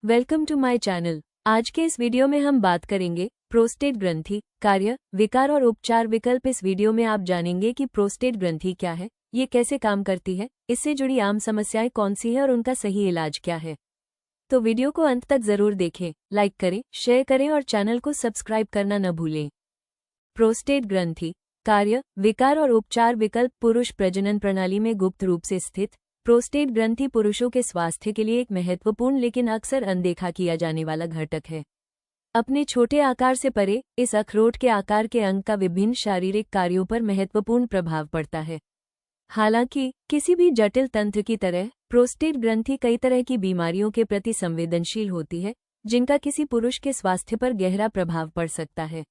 Welcome to my channel. आज के इस वीडियो में हम बात करेंगे प्रोस्टेट ग्रंथि, कार्य, विकार और उपचार विकल्प। इस वीडियो में आप जानेंगे कि प्रोस्टेट ग्रंथि क्या है, ये कैसे काम करती है, इससे जुड़ी आम समस्याएं कौन सी है और उनका सही इलाज क्या है। तो वीडियो को अंत तक जरूर देखें, लाइक करें, शेयर करें और चैनल को सब्सक्राइब करना न भूलें। प्रोस्टेट ग्रंथि, कार्य, विकार और उपचार विकल्प। पुरुष प्रजनन प्रणाली में गुप्त रूप से स्थित प्रोस्टेट ग्रंथि पुरुषों के स्वास्थ्य के लिए एक महत्वपूर्ण लेकिन अक्सर अनदेखा किया जाने वाला घटक है। अपने छोटे आकार से परे, इस अखरोट के आकार के अंग का विभिन्न शारीरिक कार्यों पर महत्वपूर्ण प्रभाव पड़ता है। हालांकि किसी भी जटिल तंत्र की तरह प्रोस्टेट ग्रंथि कई तरह की बीमारियों के प्रति संवेदनशील होती है, जिनका किसी पुरुष के स्वास्थ्य पर गहरा प्रभाव पड़ सकता है।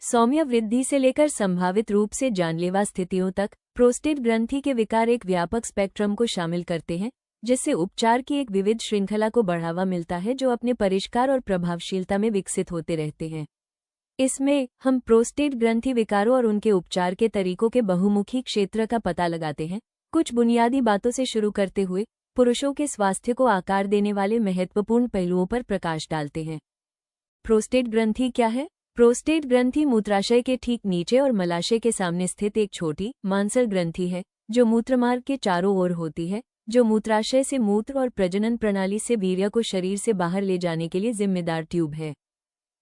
सौम्य वृद्धि से लेकर संभावित रूप से जानलेवा स्थितियों तक प्रोस्टेट ग्रंथि के विकार एक व्यापक स्पेक्ट्रम को शामिल करते हैं, जिससे उपचार की एक विविध श्रृंखला को बढ़ावा मिलता है जो अपने परिष्कार और प्रभावशीलता में विकसित होते रहते हैं। इसमें हम प्रोस्टेट ग्रंथि विकारों और उनके उपचार के तरीकों के बहुमुखी क्षेत्र का पता लगाते हैं। कुछ बुनियादी बातों से शुरू करते हुए पुरुषों के स्वास्थ्य को आकार देने वाले महत्वपूर्ण पहलुओं पर प्रकाश डालते हैं। प्रोस्टेट ग्रंथि क्या है? प्रोस्टेट ग्रंथि मूत्राशय के ठीक नीचे और मलाशय के सामने स्थित एक छोटी मांसल ग्रंथि है, जो मूत्रमार्ग के चारों ओर होती है, जो मूत्राशय से मूत्र और प्रजनन प्रणाली से वीर्य को शरीर से बाहर ले जाने के लिए जिम्मेदार ट्यूब है।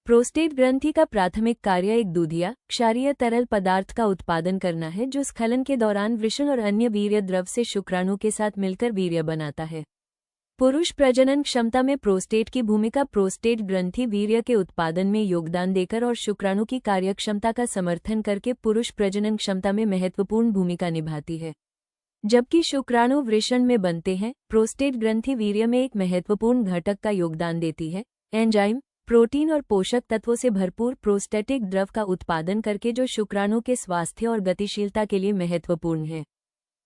प्रोस्टेट ग्रंथि का प्राथमिक कार्य एक दूधिया, क्षारीय तरल पदार्थ का उत्पादन करना है, जो स्खलन के दौरान वृषण और अन्य वीर्य द्रव से शुक्राणु के साथ मिलकर वीर्य बनाता है। पुरुष प्रजनन क्षमता में प्रोस्टेट की भूमिका। प्रोस्टेट ग्रंथि वीर्य के उत्पादन में योगदान देकर और शुक्राणु की कार्यक्षमता का समर्थन करके पुरुष प्रजनन क्षमता में महत्वपूर्ण भूमिका निभाती है। जबकि शुक्राणु वृषण में बनते हैं, प्रोस्टेट ग्रंथि वीर्य में एक महत्वपूर्ण घटक का योगदान देती है, एंजाइम, प्रोटीन और पोषक तत्वों से भरपूर प्रोस्टेटिक द्रव का उत्पादन करके, जो शुक्राणु के स्वास्थ्य और गतिशीलता के लिए महत्वपूर्ण है।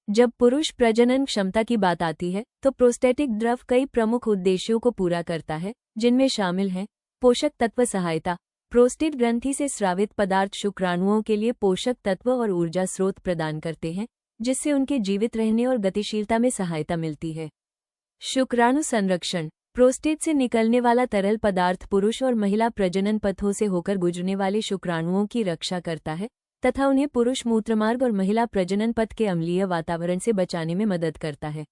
जब पुरुष प्रजनन क्षमता की बात आती है, तो प्रोस्टेटिक द्रव कई प्रमुख उद्देश्यों को पूरा करता है, जिनमें शामिल हैं पोषक तत्व सहायता। प्रोस्टेट ग्रंथि से स्रावित पदार्थ शुक्राणुओं के लिए पोषक तत्व और ऊर्जा स्रोत प्रदान करते हैं, जिससे उनके जीवित रहने और गतिशीलता में सहायता मिलती है। शुक्राणु संरक्षण। प्रोस्टेट से निकलने वाला तरल पदार्थ पुरुष और महिला प्रजनन पथों से होकर गुजरने वाले शुक्राणुओं की रक्षा करता है तथा उन्हें पुरुष मूत्रमार्ग और महिला प्रजनन पथ के अम्लीय वातावरण से बचाने में मदद करता है।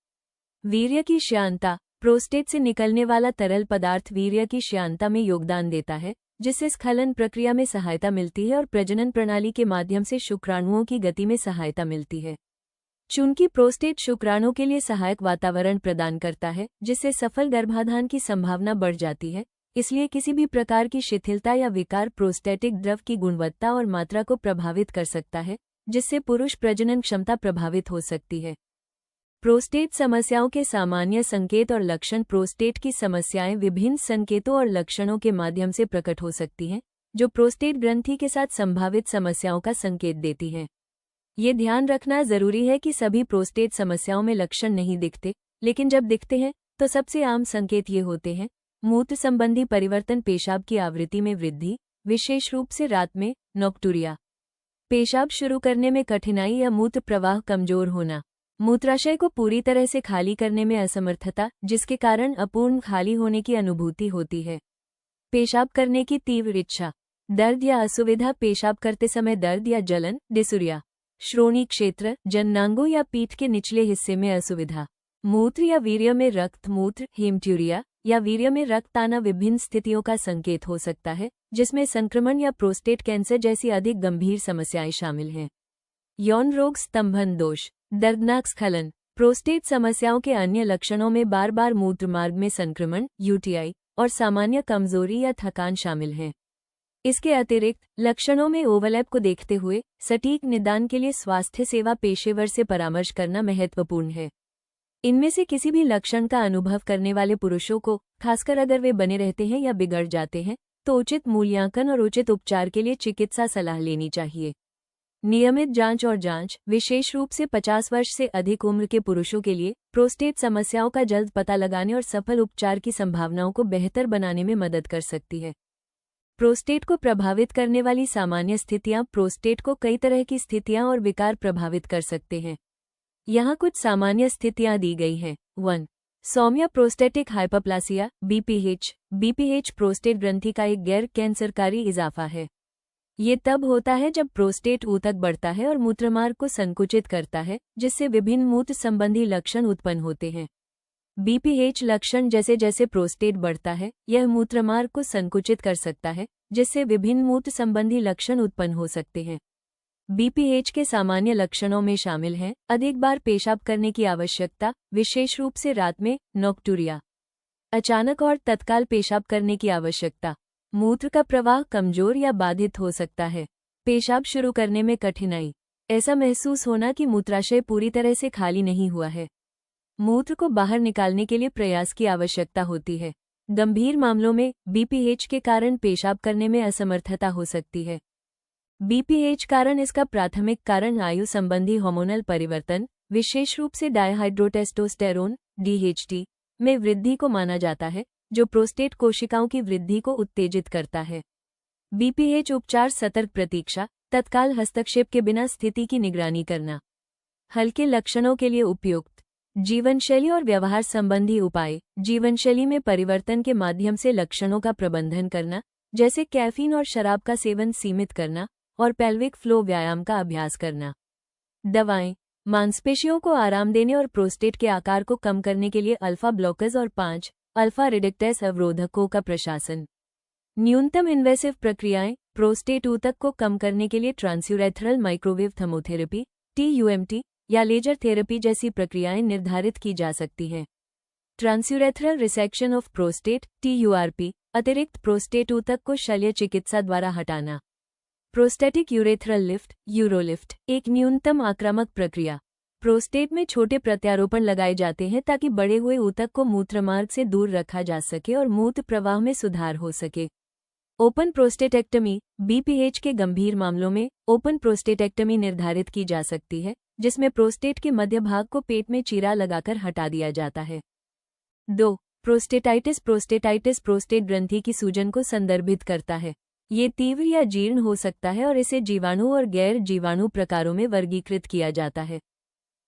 वीर्य की श्यानता। प्रोस्टेट से निकलने वाला तरल पदार्थ वीर्य की श्यानता में योगदान देता है, जिससे स्खलन प्रक्रिया में सहायता मिलती है और प्रजनन प्रणाली के माध्यम से शुक्राणुओं की गति में सहायता मिलती है। चूंकि प्रोस्टेट शुक्राणु के लिए सहायक वातावरण प्रदान करता है, जिससे सफल गर्भाधान की संभावना बढ़ जाती है, इसलिए किसी भी प्रकार की शिथिलता या विकार प्रोस्टेटिक द्रव की गुणवत्ता और मात्रा को प्रभावित कर सकता है, जिससे पुरुष प्रजनन क्षमता प्रभावित हो सकती है। प्रोस्टेट समस्याओं के सामान्य संकेत और लक्षण। प्रोस्टेट की समस्याएं विभिन्न संकेतों और लक्षणों के माध्यम से प्रकट हो सकती हैं, जो प्रोस्टेट ग्रंथि के साथ संभावित समस्याओं का संकेत देती हैं। ये ध्यान रखना जरूरी है कि सभी प्रोस्टेट समस्याओं में लक्षण नहीं दिखते, लेकिन जब दिखते हैं तो सबसे आम संकेत ये होते हैं: मूत्र संबंधी परिवर्तन, पेशाब की आवृत्ति में वृद्धि, विशेष रूप से रात में, नॉक्टूरिया, पेशाब शुरू करने में कठिनाई या मूत्र प्रवाह कमजोर होना, मूत्राशय को पूरी तरह से खाली करने में असमर्थता, जिसके कारण अपूर्ण खाली होने की अनुभूति होती है, पेशाब करने की तीव्र इच्छा, दर्द या असुविधा, पेशाब करते समय दर्द या जलन, डिसूरिया, श्रोणि क्षेत्र, जननांगों या पीठ के निचले हिस्से में असुविधा, मूत्र या वीर्य में रक्त मूत्र, हेमट्यूरिया या वीर्य में रक्त आना विभिन्न स्थितियों का संकेत हो सकता है, जिसमें संक्रमण या प्रोस्टेट कैंसर जैसी अधिक गंभीर समस्याएं शामिल हैं। यौन रोग, स्तंभन दोष, दर्दनाक स्खलन। प्रोस्टेट समस्याओं के अन्य लक्षणों में बार बार मूत्रमार्ग में संक्रमण, यूटीआई और सामान्य कमजोरी या थकान शामिल हैं। इसके अतिरिक्त लक्षणों में ओवरलैप को देखते हुए सटीक निदान के लिए स्वास्थ्य सेवा पेशेवर से परामर्श करना महत्वपूर्ण है। इनमें से किसी भी लक्षण का अनुभव करने वाले पुरुषों को, खासकर अगर वे बने रहते हैं या बिगड़ जाते हैं, तो उचित मूल्यांकन और उचित उपचार के लिए चिकित्सा सलाह लेनी चाहिए। नियमित जांच और जांच, विशेष रूप से 50 वर्ष से अधिक उम्र के पुरुषों के लिए, प्रोस्टेट समस्याओं का जल्द पता लगाने और सफल उपचार की संभावनाओं को बेहतर बनाने में मदद कर सकती है। प्रोस्टेट को प्रभावित करने वाली सामान्य स्थितियां। प्रोस्टेट को कई तरह की स्थितियां और विकार प्रभावित कर सकते हैं। यहाँ कुछ सामान्य स्थितियां दी गई हैं। 1. सौम्य प्रोस्टेटिक हाइपरप्लासिया बीपीएच प्रोस्टेट ग्रंथि का एक गैर कैंसरकारी इजाफा है। ये तब होता है जब प्रोस्टेट ऊतक बढ़ता है और मूत्रमार्ग को संकुचित करता है, जिससे विभिन्न मूत्र संबंधी लक्षण उत्पन्न होते हैं। बीपीएच लक्षण जैसे जैसे प्रोस्टेट बढ़ता है, यह मूत्रमार्ग को संकुचित कर सकता है, जिससे विभिन्न मूत्र संबंधी लक्षण उत्पन्न हो सकते हैं। बीपीएच के सामान्य लक्षणों में शामिल हैं अधिक बार पेशाब करने की आवश्यकता, विशेष रूप से रात में, नॉक्टूरिया, अचानक और तत्काल पेशाब करने की आवश्यकता, मूत्र का प्रवाह कमजोर या बाधित हो सकता है, पेशाब शुरू करने में कठिनाई, ऐसा महसूस होना कि मूत्राशय पूरी तरह से खाली नहीं हुआ है, मूत्र को बाहर निकालने के लिए प्रयास की आवश्यकता होती है। गंभीर मामलों में बीपीएच के कारण पेशाब करने में असमर्थता हो सकती है। बीपीएच कारण इसका प्राथमिक कारण आयु संबंधी हार्मोनल परिवर्तन, विशेष रूप से डायहाइड्रोटेस्टोस्टेरोन (डीएचटी) में वृद्धि को माना जाता है, जो प्रोस्टेट कोशिकाओं की वृद्धि को उत्तेजित करता है। बीपीएच उपचार सतर्क प्रतीक्षा, तत्काल हस्तक्षेप के बिना स्थिति की निगरानी करना। हल्के लक्षणों के लिए उपयुक्त जीवनशैली और व्यवहार संबंधी उपाय। जीवनशैली में परिवर्तन के माध्यम से लक्षणों का प्रबंधन करना, जैसे कैफीन और शराब का सेवन सीमित करना और पेल्विक फ्लो व्यायाम का अभ्यास करना। दवाएं, मांसपेशियों को आराम देने और प्रोस्टेट के आकार को कम करने के लिए अल्फा ब्लॉकर्स और 5 अल्फा रिडक्टेस अवरोधकों का प्रशासन। न्यूनतम इन्वेसिव प्रक्रियाएं, प्रोस्टेट ऊतक को कम करने के लिए ट्रांसयूरेथ्रल माइक्रोवेव थर्मोथेरेपी (TUMT) या लेजर थेरेपी जैसी प्रक्रियाएं निर्धारित की जा सकती हैं। Transurethral resection of prostate (TURP) अतिरिक्त प्रोस्टेट ऊतक को शल्य चिकित्सा द्वारा हटाना। प्रोस्टेटिक यूरेथ्रल लिफ्ट (यूरोलिफ्ट) एक न्यूनतम आक्रामक प्रक्रिया। प्रोस्टेट में छोटे प्रत्यारोपण लगाए जाते हैं ताकि बढ़े हुए ऊतक को मूत्रमार्ग से दूर रखा जा सके और मूत्र प्रवाह में सुधार हो सके। ओपन प्रोस्टेटेक्टमी बीपीएच के गंभीर मामलों में ओपन प्रोस्टेटेक्टमी निर्धारित की जा सकती है, जिसमें प्रोस्टेट के मध्य भाग को पेट में चीरा लगाकर हटा दिया जाता है। 2. प्रोस्टेटाइटिस प्रोस्टेट ग्रंथि की सूजन को संदर्भित करता है। ये तीव्र या जीर्ण हो सकता है और इसे जीवाणु और गैर जीवाणु प्रकारों में वर्गीकृत किया जाता है।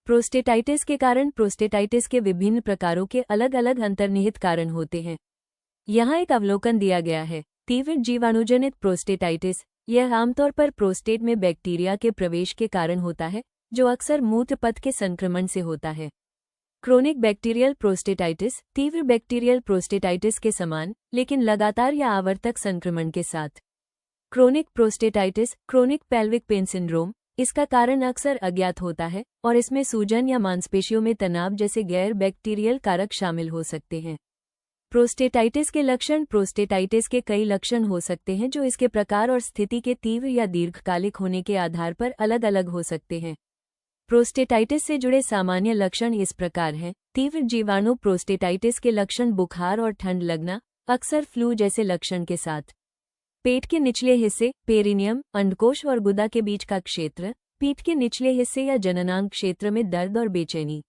प्रोस्टेटाइटिस के कारण प्रोस्टेटाइटिस के विभिन्न प्रकारों के अलग अलग अंतर्निहित कारण होते हैं। यहाँ एक अवलोकन दिया गया है। तीव्र जीवाणुजनित प्रोस्टेटाइटिस, यह आमतौर पर प्रोस्टेट में बैक्टीरिया के प्रवेश के कारण होता है, जो अक्सर मूत्रपथ के संक्रमण से होता है। क्रोनिक बैक्टीरियल प्रोस्टेटाइटिस, तीव्र बैक्टीरियल प्रोस्टेटाइटिस के समान, लेकिन लगातार या आवर्तक संक्रमण के साथ। Chronic prostatitis, chronic pelvic pain syndrome, इसका कारण अक्सर अज्ञात होता है और इसमें सूजन या मांसपेशियों में तनाव जैसे गैर बैक्टीरियल कारक शामिल हो सकते हैं। प्रोस्टेटाइटिस के लक्षण प्रोस्टेटाइटिस के कई लक्षण हो सकते हैं जो इसके प्रकार और स्थिति के तीव्र या दीर्घकालिक होने के आधार पर अलग अलग हो सकते हैं। प्रोस्टेटाइटिस से जुड़े सामान्य लक्षण इस प्रकार हैं। तीव्र जीवाणु प्रोस्टेटाइटिस के लक्षण बुखार और ठंड लगना, अक्सर फ्लू जैसे लक्षण के साथ। पेट के निचले हिस्से, पेरिनियम, अंडकोश और गुदा के बीच का क्षेत्र, पीठ के निचले हिस्से या जननांग क्षेत्र में दर्द और बेचैनी।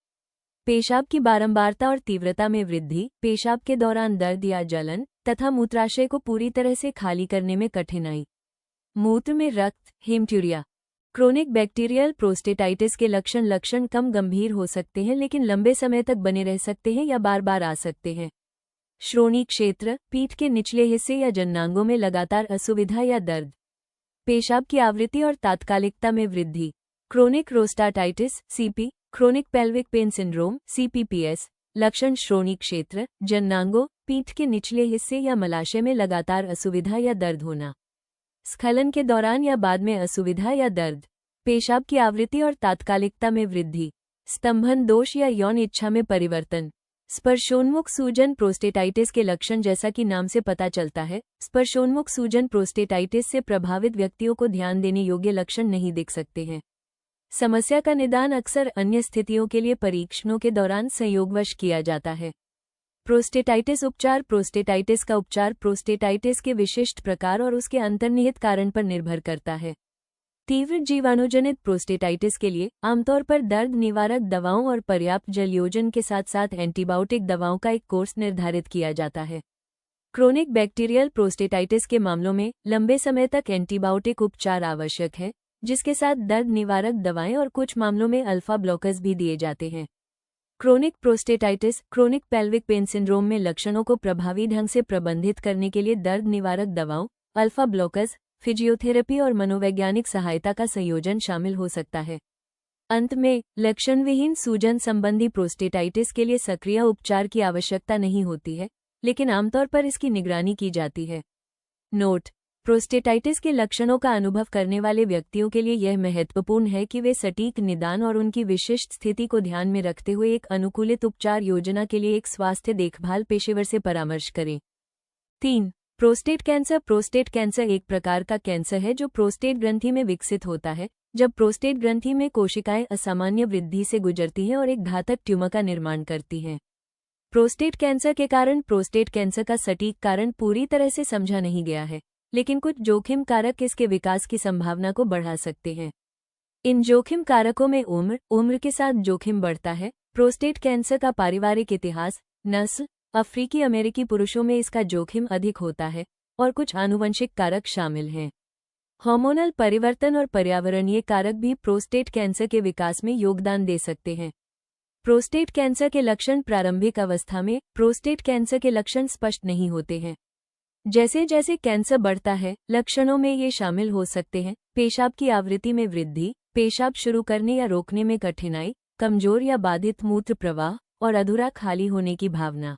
पेशाब की बारंबारता और तीव्रता में वृद्धि, पेशाब के दौरान दर्द या जलन तथा मूत्राशय को पूरी तरह से खाली करने में कठिनाई। मूत्र में रक्त, हेमट्यूरिया। क्रोनिक बैक्टीरियल प्रोस्टेटाइटिस के लक्षण कम गंभीर हो सकते हैं लेकिन लंबे समय तक बने रह सकते हैं या बार बार आ सकते हैं। श्रोणि क्षेत्र, पीठ के निचले हिस्से या जननांगों में लगातार असुविधा या दर्द। पेशाब की आवृत्ति और तात्कालिकता में वृद्धि। Chronic prostatitis (CP), chronic pelvic pain syndrome (CPPS), लक्षण श्रोणि क्षेत्र, जननांगों, पीठ के निचले हिस्से या मलाशय में लगातार असुविधा या दर्द होना। स्खलन के दौरान या बाद में असुविधा या दर्द। पेशाब की आवृत्ति और तात्कालिकता में वृद्धि। स्तंभन दोष या यौन इच्छा में परिवर्तन। स्पर्शोन्मुख सूजन प्रोस्टेटाइटिस के लक्षण जैसा कि नाम से पता चलता है, स्पर्शोन्मुख सूजन प्रोस्टेटाइटिस से प्रभावित व्यक्तियों को ध्यान देने योग्य लक्षण नहीं दिख सकते हैं। समस्या का निदान अक्सर अन्य स्थितियों के लिए परीक्षणों के दौरान संयोगवश किया जाता है। प्रोस्टेटाइटिस उपचार प्रोस्टेटाइटिस का उपचार प्रोस्टेटाइटिस के विशिष्ट प्रकार और उसके अंतर्निहित कारण पर निर्भर करता है। तीव्र जीवाणुजनित प्रोस्टेटाइटिस के लिए आमतौर पर दर्द निवारक दवाओं और पर्याप्त जलयोजन के साथ साथ एंटीबायोटिक दवाओं का एक कोर्स निर्धारित किया जाता है। क्रोनिक बैक्टीरियल प्रोस्टेटाइटिस के मामलों में लंबे समय तक एंटीबायोटिक उपचार आवश्यक है, जिसके साथ दर्द निवारक दवाएं और कुछ मामलों में अल्फा ब्लॉकर्स भी दिए जाते हैं। Chronic prostatitis chronic pelvic pain syndrome में लक्षणों को प्रभावी ढंग से प्रबंधित करने के लिए दर्द निवारक दवाओं, अल्फा ब्लॉकर्स, फिजियोथेरेपी और मनोवैज्ञानिक सहायता का संयोजन शामिल हो सकता है। अंत में, लक्षणविहीन सूजन संबंधी प्रोस्टेटाइटिस के लिए सक्रिय उपचार की आवश्यकता नहीं होती है, लेकिन आमतौर पर इसकी निगरानी की जाती है। नोट: प्रोस्टेटाइटिस के लक्षणों का अनुभव करने वाले व्यक्तियों के लिए यह महत्वपूर्ण है कि वे सटीक निदान और उनकी विशिष्ट स्थिति को ध्यान में रखते हुए एक अनुकूलित उपचार योजना के लिए एक स्वास्थ्य देखभाल पेशेवर से परामर्श करें। 3. प्रोस्टेट कैंसर प्रोस्टेट कैंसर एक प्रकार का कैंसर है जो प्रोस्टेट ग्रंथि में विकसित होता है, जब प्रोस्टेट ग्रंथि में कोशिकाएं असामान्य वृद्धि से गुजरती हैं और एक घातक ट्यूमर का निर्माण करती हैं। प्रोस्टेट कैंसर के कारण प्रोस्टेट कैंसर का सटीक कारण पूरी तरह से समझा नहीं गया है, लेकिन कुछ जोखिम कारक इसके विकास की संभावना को बढ़ा सकते हैं। इन जोखिम कारकों में उम्र के साथ जोखिम बढ़ता है, प्रोस्टेट कैंसर का पारिवारिक इतिहास, नस्ल, अफ्रीकी अमेरिकी पुरुषों में इसका जोखिम अधिक होता है, और कुछ आनुवंशिक कारक शामिल हैं। हार्मोनल परिवर्तन और पर्यावरणीय कारक भी प्रोस्टेट कैंसर के विकास में योगदान दे सकते हैं। प्रोस्टेट कैंसर के लक्षण प्रारंभिक अवस्था में प्रोस्टेट कैंसर के लक्षण स्पष्ट नहीं होते हैं। जैसे जैसे कैंसर बढ़ता है, लक्षणों में ये शामिल हो सकते हैं: पेशाब की आवृत्ति में वृद्धि, पेशाब शुरू करने या रोकने में कठिनाई, कमजोर या बाधित मूत्र प्रवाह और अधूरा खाली होने की भावना।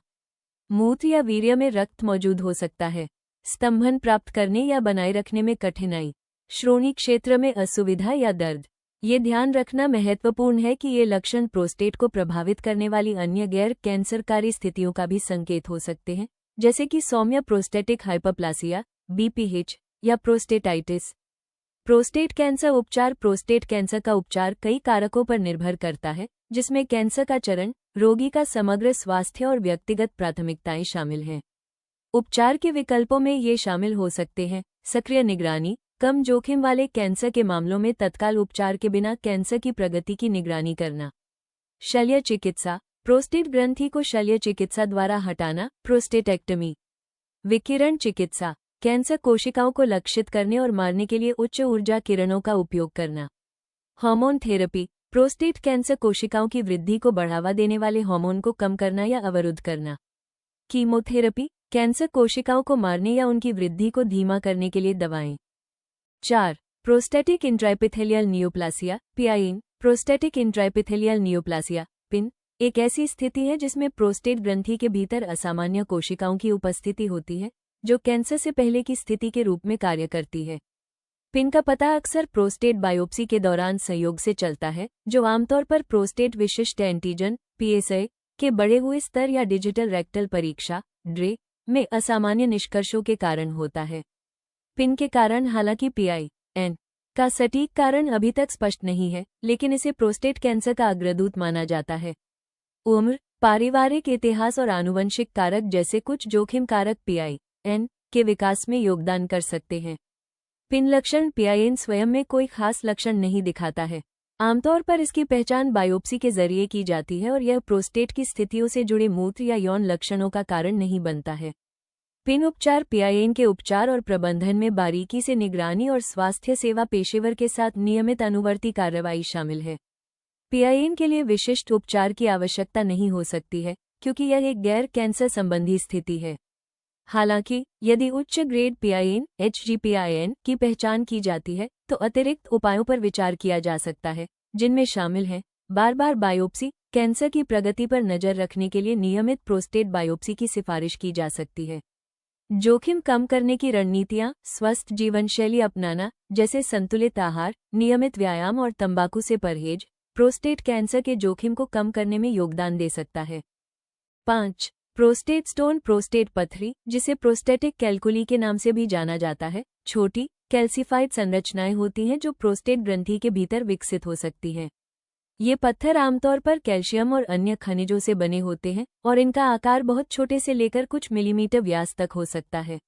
मूत्र या वीर्य में रक्त मौजूद हो सकता है, स्तंभन प्राप्त करने या बनाए रखने में कठिनाई, श्रोणि क्षेत्र में असुविधा या दर्द। ये ध्यान रखना महत्वपूर्ण है कि ये लक्षण प्रोस्टेट को प्रभावित करने वाली अन्य गैर कैंसरकारी स्थितियों का भी संकेत हो सकते हैं, जैसे कि सौम्य प्रोस्टेटिक हाइपरप्लासिया, BPH या प्रोस्टेटाइटिस। प्रोस्टेट कैंसर उपचार प्रोस्टेट कैंसर का उपचार कई कारकों पर निर्भर करता है, जिसमें कैंसर का चरण, रोगी का समग्र स्वास्थ्य और व्यक्तिगत प्राथमिकताएं शामिल हैं। उपचार के विकल्पों में ये शामिल हो सकते हैं: सक्रिय निगरानी, कम जोखिम वाले कैंसर के मामलों में तत्काल उपचार के बिना कैंसर की प्रगति की निगरानी करना। शल्य चिकित्सा, प्रोस्टेट ग्रंथि को शल्य चिकित्सा द्वारा हटाना, प्रोस्टेटेक्टमी। विकिरण चिकित्सा, कैंसर कोशिकाओं को लक्षित करने और मारने के लिए उच्च ऊर्जा किरणों का उपयोग करना। हार्मोन थेरेपी, प्रोस्टेट कैंसर कोशिकाओं की वृद्धि को बढ़ावा देने वाले हार्मोन को कम करना या अवरुद्ध करना। कीमोथेरेपी, कैंसर कोशिकाओं को मारने या उनकी वृद्धि को धीमा करने के लिए दवाएं। 4. Prostatic intraepithelial neoplasia, PIN। Prostatic intraepithelial neoplasia, PIN, एक ऐसी स्थिति है जिसमें प्रोस्टेट ग्रंथि के भीतर असामान्य कोशिकाओं की उपस्थिति होती है, जो कैंसर से पहले की स्थिति के रूप में कार्य करती है। पिन का पता अक्सर प्रोस्टेट बायोप्सी के दौरान संयोग से चलता है, जो आमतौर पर प्रोस्टेट विशिष्ट एंटीजन PSA के बढ़े हुए स्तर या डिजिटल रेक्टल परीक्षा DRE में असामान्य निष्कर्षों के कारण होता है। पिन के कारण हालांकि PIN का सटीक कारण अभी तक स्पष्ट नहीं है, लेकिन इसे प्रोस्टेट कैंसर का अग्रदूत माना जाता है। उम्र, पारिवारिक इतिहास और आनुवंशिक कारक जैसे कुछ जोखिम कारक PIN के विकास में योगदान कर सकते हैं। पिन लक्षण PIN स्वयं में कोई खास लक्षण नहीं दिखाता है। आमतौर पर इसकी पहचान बायोप्सी के जरिए की जाती है और यह प्रोस्टेट की स्थितियों से जुड़े मूत्र या यौन लक्षणों का कारण नहीं बनता है। पिन उपचार PIN के उपचार और प्रबंधन में बारीकी से निगरानी और स्वास्थ्य सेवा पेशेवर के साथ नियमित अनुवर्ती कार्रवाई शामिल है। PIN के लिए विशिष्ट उपचार की आवश्यकता नहीं हो सकती है, क्योंकि यह एक गैर कैंसर संबंधी स्थिति है। हालांकि, यदि उच्च ग्रेड PIN HGPIN की पहचान की जाती है, तो अतिरिक्त उपायों पर विचार किया जा सकता है, जिनमें शामिल हैं बार-बार बायोप्सी, कैंसर की प्रगति पर नजर रखने के लिए नियमित प्रोस्टेट बायोप्सी की सिफारिश की जा सकती है। जोखिम कम करने की रणनीतियां, स्वस्थ जीवनशैली अपनाना, जैसे संतुलित आहार, नियमित व्यायाम और तंबाकू से परहेज, प्रोस्टेट कैंसर के जोखिम को कम करने में योगदान दे सकता है। 5. प्रोस्टेट स्टोन प्रोस्टेट पथरी, जिसे प्रोस्टेटिक कैल्कुली के नाम से भी जाना जाता है, छोटी कैल्सिफाइड संरचनाएं होती हैं जो प्रोस्टेट ग्रंथि के भीतर विकसित हो सकती हैं। ये पत्थर आमतौर पर कैल्शियम और अन्य खनिजों से बने होते हैं और इनका आकार बहुत छोटे से लेकर कुछ मिलीमीटर व्यास तक हो सकता है।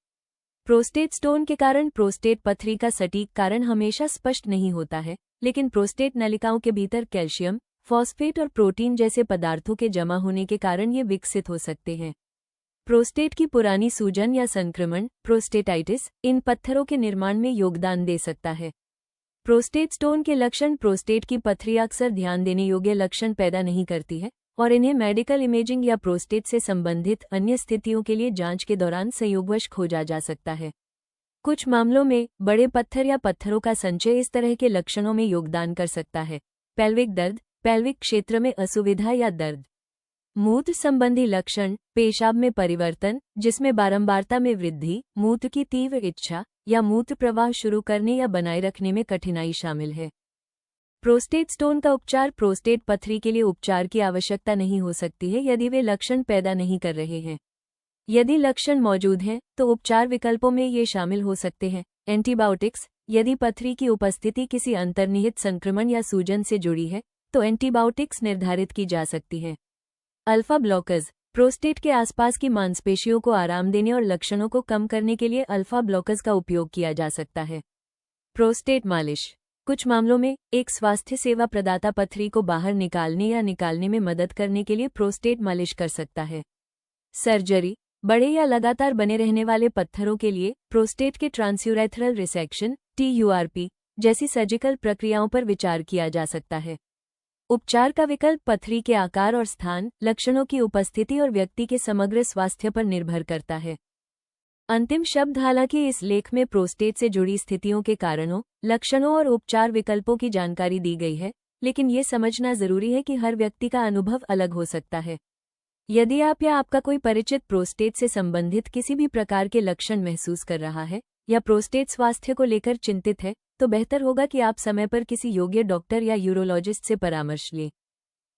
प्रोस्टेट स्टोन के कारण प्रोस्टेट पथरी का सटीक कारण हमेशा स्पष्ट नहीं होता है, लेकिन प्रोस्टेट नलिकाओं के भीतर कैल्शियम, फॉस्फेट और प्रोटीन जैसे पदार्थों के जमा होने के कारण ये विकसित हो सकते हैं। प्रोस्टेट की पुरानी सूजन या संक्रमण, प्रोस्टेटाइटिस, इन पत्थरों के निर्माण में योगदान दे सकता है। प्रोस्टेट स्टोन के लक्षण प्रोस्टेट की पथरी अक्सर ध्यान देने योग्य लक्षण पैदा नहीं करती है और इन्हें मेडिकल इमेजिंग या प्रोस्टेट से संबंधित अन्य स्थितियों के लिए जांच के दौरान संयोगवश खोजा जा सकता है। कुछ मामलों में बड़े पत्थर या पत्थरों का संचय इस तरह के लक्षणों में योगदान कर सकता है। पेल्विक दर्द, पेल्विक क्षेत्र में असुविधा या दर्द। मूत्र संबंधी लक्षण, पेशाब में परिवर्तन जिसमें बारंबारता में वृद्धि, मूत्र की तीव्र इच्छा या मूत्र प्रवाह शुरू करने या बनाए रखने में कठिनाई शामिल है। प्रोस्टेट स्टोन का उपचार, प्रोस्टेट पथरी के लिए उपचार की आवश्यकता नहीं हो सकती है यदि वे लक्षण पैदा नहीं कर रहे हैं। यदि लक्षण मौजूद हैं तो उपचार विकल्पों में ये शामिल हो सकते हैं। एंटीबायोटिक्स, यदि पथरी की उपस्थिति किसी अंतर्निहित संक्रमण या सूजन से जुड़ी है तो एंटीबायोटिक्स निर्धारित की जा सकती है। अल्फा ब्लॉकर्स, प्रोस्टेट के आसपास की मांसपेशियों को आराम देने और लक्षणों को कम करने के लिए अल्फा ब्लॉकर्स का उपयोग किया जा सकता है। प्रोस्टेट मालिश, कुछ मामलों में एक स्वास्थ्य सेवा प्रदाता पथरी को बाहर निकालने या निकालने में मदद करने के लिए प्रोस्टेट मालिश कर सकता है। सर्जरी, बड़े या लगातार बने रहने वाले पत्थरों के लिए प्रोस्टेट के ट्रांसयूरेथ्रल रिसेक्शन TURP जैसी सर्जिकल प्रक्रियाओं पर विचार किया जा सकता है। उपचार का विकल्प पथरी के आकार और स्थान, लक्षणों की उपस्थिति और व्यक्ति के समग्र स्वास्थ्य पर निर्भर करता है। अंतिम शब्द, हालांकि इस लेख में प्रोस्टेट से जुड़ी स्थितियों के कारणों, लक्षणों और उपचार विकल्पों की जानकारी दी गई है, लेकिन ये समझना जरूरी है कि हर व्यक्ति का अनुभव अलग हो सकता है। यदि आप या आपका कोई परिचित प्रोस्टेट से संबंधित किसी भी प्रकार के लक्षण महसूस कर रहा है या प्रोस्टेट स्वास्थ्य को लेकर चिंतित है, तो बेहतर होगा कि आप समय पर किसी योग्य डॉक्टर या यूरोलॉजिस्ट से परामर्श लें।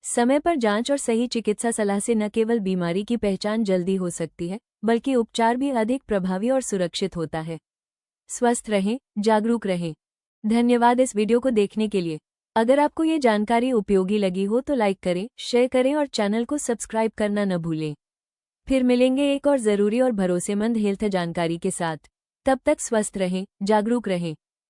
समय पर जांच और सही चिकित्सा सलाह से न केवल बीमारी की पहचान जल्दी हो सकती है, बल्कि उपचार भी अधिक प्रभावी और सुरक्षित होता है। स्वस्थ रहें, जागरूक रहें। धन्यवाद इस वीडियो को देखने के लिए। अगर आपको ये जानकारी उपयोगी लगी हो तो लाइक करें, शेयर करें और चैनल को सब्सक्राइब करना न भूलें। फिर मिलेंगे एक और ज़रूरी और भरोसेमंद हेल्थ जानकारी के साथ। तब तक स्वस्थ रहें, जागरूक रहें।